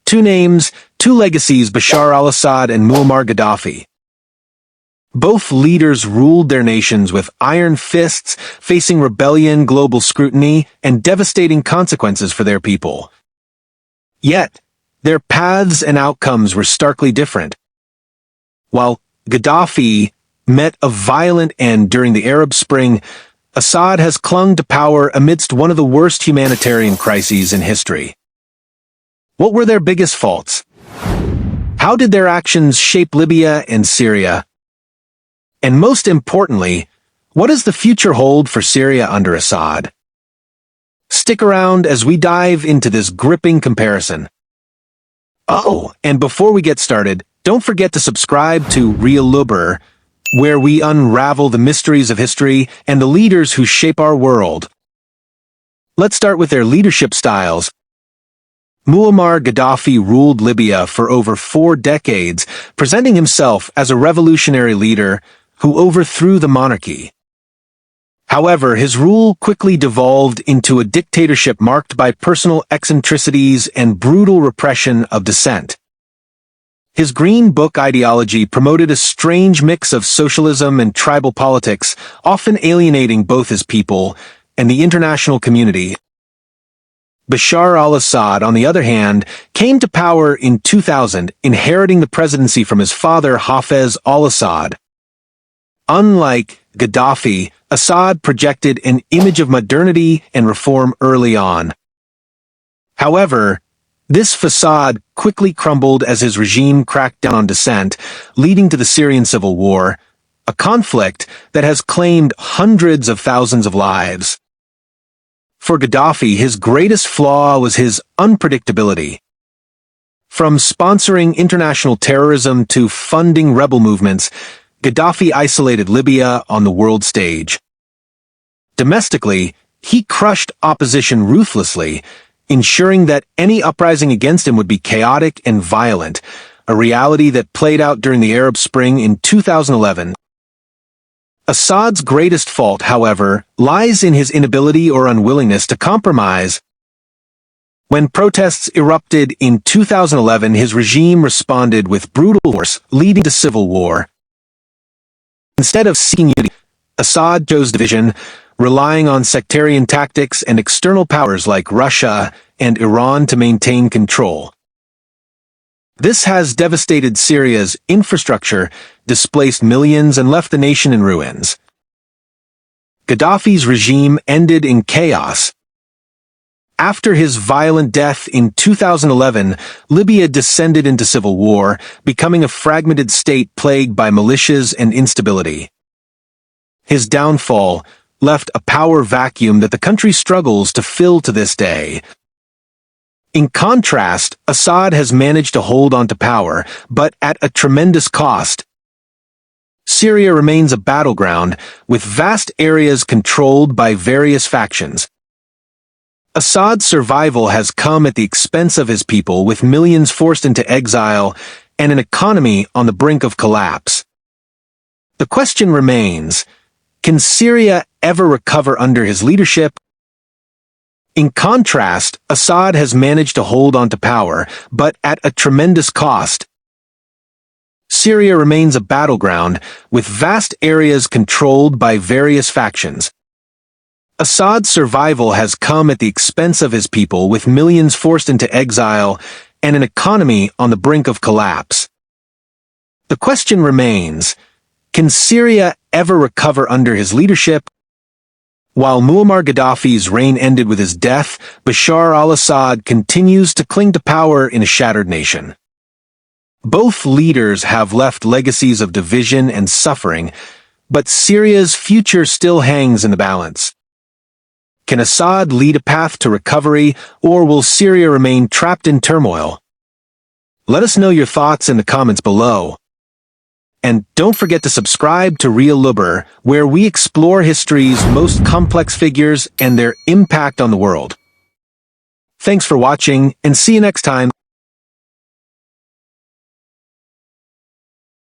Two names, two legacies: Bashar al-Assad and Muammar Gaddafi. Both leaders ruled their nations with iron fists, facing rebellion, global scrutiny, and devastating consequences for their people. Yet, their paths and outcomes were starkly different. While Gaddafi met a violent end during the Arab Spring, Assad has clung to power amidst one of the worst humanitarian crises in history. What were their biggest faults? How did their actions shape Libya and Syria? And most importantly, what does the future hold for Syria under Assad? Stick around as we dive into this gripping comparison. Oh, and before we get started, don't forget to subscribe to Real Libya, where we unravel the mysteries of history and the leaders who shape our world. Let's start with their leadership styles. Muammar Gaddafi ruled Libya for over 4 decades, presenting himself as a revolutionary leader who overthrew the monarchy. However, his rule quickly devolved into a dictatorship marked by personal eccentricities and brutal repression of dissent. His Green Book ideology promoted a strange mix of socialism and tribal politics, often alienating both his people and the international community. Bashar al-Assad, on the other hand, came to power in 2000, inheriting the presidency from his father Hafez al-Assad. Unlike Gaddafi, Assad projected an image of modernity and reform early on. However, this facade quickly crumbled as his regime cracked down on dissent, leading to the Syrian civil war, a conflict that has claimed hundreds of thousands of lives. For Gaddafi, his greatest flaw was his unpredictability. From sponsoring international terrorism to funding rebel movements, Gaddafi isolated Libya on the world stage. Domestically, he crushed opposition ruthlessly, ensuring that any uprising against him would be chaotic and violent, a reality that played out during the Arab Spring in 2011. Assad's greatest fault, however, lies in his inability or unwillingness to compromise. When protests erupted in 2011, his regime responded with brutal force, leading to civil war. Instead of seeking unity, Assad chose division, relying on sectarian tactics and external powers like Russia and Iran to maintain control. This has devastated Syria's infrastructure, displaced millions, and left the nation in ruins. Gaddafi's regime ended in chaos. After his violent death in 2011, Libya descended into civil war, becoming a fragmented state plagued by militias and instability. His downfall left a power vacuum that the country struggles to fill to this day. In contrast, Assad has managed to hold on to power, but at a tremendous cost. Syria remains a battleground, with vast areas controlled by various factions. Assad's survival has come at the expense of his people, with millions forced into exile and an economy on the brink of collapse. The question remains, can Syria ever recover under his leadership? In contrast, Assad has managed to hold on to power, but at a tremendous cost. Syria remains a battleground, with vast areas controlled by various factions. Assad's survival has come at the expense of his people, with millions forced into exile and an economy on the brink of collapse. The question remains, can Syria ever recover under his leadership? While Muammar Gaddafi's reign ended with his death, Bashar al-Assad continues to cling to power in a shattered nation. Both leaders have left legacies of division and suffering, but Syria's future still hangs in the balance. Can Assad lead a path to recovery, or will Syria remain trapped in turmoil? Let us know your thoughts in the comments below. And don't forget to subscribe to Real Libya, where we explore history's most complex figures and their impact on the world. Thanks for watching, and see you next time.